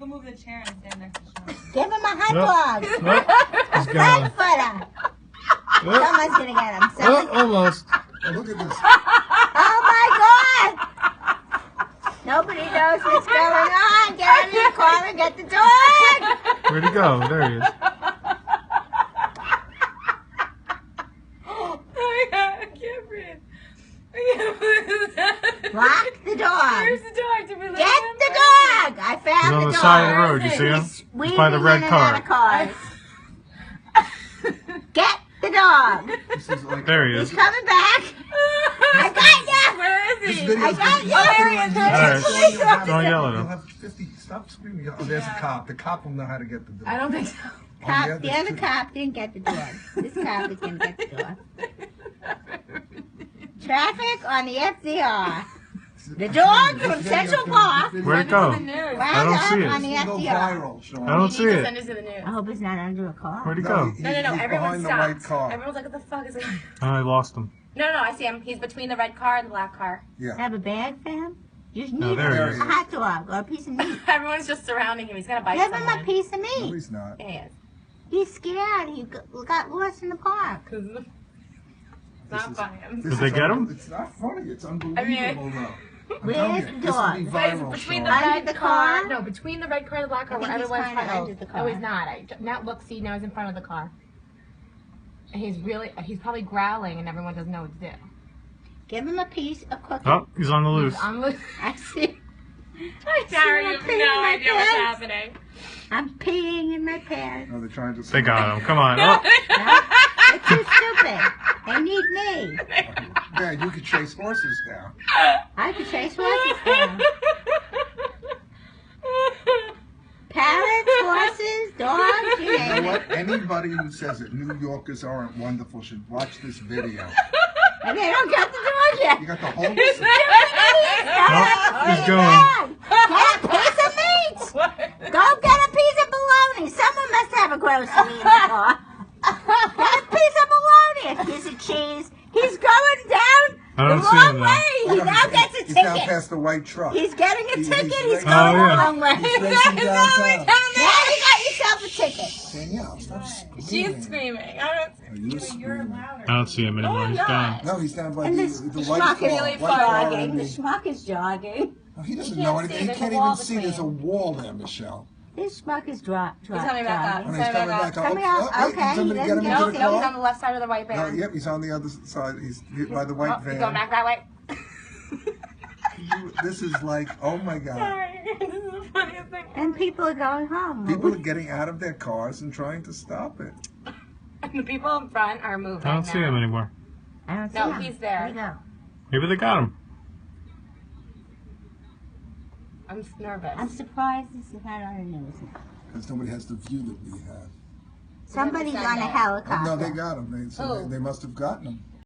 can move the chair and stand next to Sean. Give him a hot dog. Nope. He's gone. Frankfurter. Someone's gonna get him. Almost. Oh, look at this. Oh my God! Nobody knows what's going on. Get out of your car and get the dog. Where'd he go? There he is. Oh my God, I can't breathe. I can't believe that. Lock the dog. Where's the dog? Did we let Get him? the dog. I He's found on the the dog. side of the road. You see him? He's by the red car. Get the dog. This is like, There he He's is. coming back. I got you. Where is this he? video I is got gonna you. be There up he is. on All right. YouTube. Don't yell at You'll him. have 50. Stop screaming. Oh, there's a cop. The cop will know how to get the dog. I don't think so. Cop, yeah, the there's other two. cop didn't get the dog. This cop is going to get the dog. Traffic on the FDR. The dog from Central Park. Where'd it go? The news. I don't see it. On the It's gonna go FDR. viral, Sean. I don't see it. Send us to the news. I hope it's not under a car. Where'd he No, go? he- No. he's Everyone behind the white stopped. car. Everyone's like, what the fuck is he? Oh, I lost him. No, I see him. He's between the red car and the black car. Yeah. Have a bag for him? You just No, need there he a is. hot dog or a piece of meat. Everyone's just surrounding him. He's gonna bite Give him someone. a piece of No, meat. he's not. Yeah, he is. He's scared. He got lost in the park. Cause it's not is- funny. I'm This Did they is get him? It's not funny. It's unbelievable, though. I'm Where's telling the you, this will be dog? viral, between Sean. the Under red the car. car? No, between the red car and the black car, I where think he's everyone's kinda trying under the to. car. No, he's not. Now look, see, now he's in front of the car. And he's probably growling, and everyone doesn't know what to do. Give him a piece of cookie. Oh, he's on the loose. I'm I see. Sarah, you have peeing in no my idea what's pants. happening. I'm peeing in my pants. No, they're trying to. They got him. Come on. Oh, They're too stupid. They need me. Yeah, you could chase horses down. I could chase horses down. Parrots, horses, dogs, you You name know it. what? Anybody who says that New Yorkers aren't wonderful should watch this video. And they don't get the dog yet. You got the whole. he's going. Get a piece of meat. Go get a piece of bologna. Someone must have a grocery in the car. Get a piece of bologna, a piece of cheese. He's going down I the don't see him wrong now. way. He now gets a He's down ticket. past the white truck. He's getting a He's ticket. He's racing. going Oh, the yeah. wrong way. He's racing downtown. Now you got yourself a ticket. Danielle, stop screaming. She's screaming. I Are you screaming? I don't see him anymore. He's gone. No, he's down by And the the white schmuck car. is really White car jogging. and The the- schmuck is jogging. Oh, he doesn't He know can't anything. see. He There's can't a wall even see. There's a between. wall there, Michelle. This schmuck is dropped. He's coming back up. Oh, he's coming back up. Coming Oh, up. wait, Okay, he's somebody he get him doesn't into get the No, he's car? on the left side of the white No, van. yep, he's on the other side. He's by the white Oh, van. he's going back that way. This is like, oh my God. Sorry. This is the funniest thing. And people are going home. People are getting out of their cars and trying to stop it. And the people in front are moving. I don't see him anymore. I don't see No, him. he's there. Where'd he go? Maybe they got him. I'm nervous. I'm surprised this is not on the news. Because nobody has the view that we have. Somebody's on a Sunday. Oh, helicopter. no, they got him. Who? They must have gotten him.